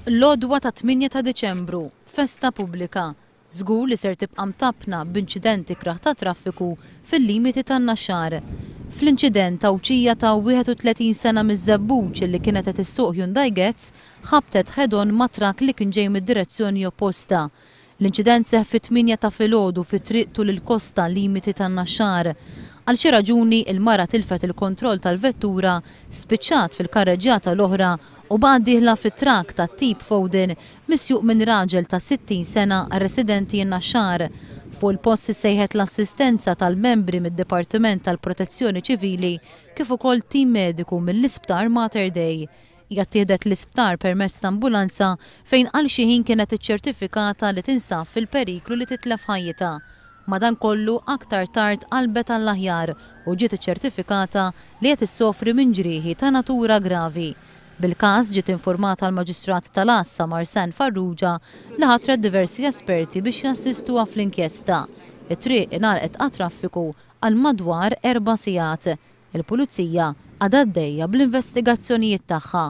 L-għodwa ta' 8 ta' Deċembru, festa pubblika. Żgur li ser tibqa' mtappna b'inċidenti kraħ ta' traffiku fil-limiti tan-Naxxar. Fl-inċident tawċija ta' 31 sena miż-żebbuġ li kienet qed issuq Hyundai Getz ħabtet ħedon ma' trak li kien ġej mid-direzzjoni opposta. L-inċident seħħ fit-8 ta' filgħodu fit-triq tul il-kosta limiti tan-Naxxar. Għal xi raġuni il-mara tilfet il-kontroll tal-vettura, spiċċat fil-karreġġjata l-oħra u baqgħet dieħla fit-trak ta' tip Foden misjuq minn raġel ta' 60 sena residenti n-Naxxar. Fuq il-post sejħet l-assistenza tal-membri mid-Dipartiment tal-Protezzjoni Ċivili kif ukoll tim mediku mill-Isptar Mater Dei. Hija ttieħdet l-isptar permezz ta' ambulanza fejn għal xi ħin kienet iċċertifikata li tinsab fil-periklu li titlef ħajjitha. Madankollu aktar tard qalbet għall-aħjar u ġiet iċċertifikata li qed issofri minn ġrieħi ta' natura gravi. Bil-każ ġiet informata l-Maġistrat tal-Assa Marsan Farrugia li ħatret diversi esperti biex jassistuha fl-inkjesta. It-triq ingħalqet għat traffiku għal madwar 4 sigħat. Il-Pulizija għadha għaddejja bl-investigazzjonijiet tagħha.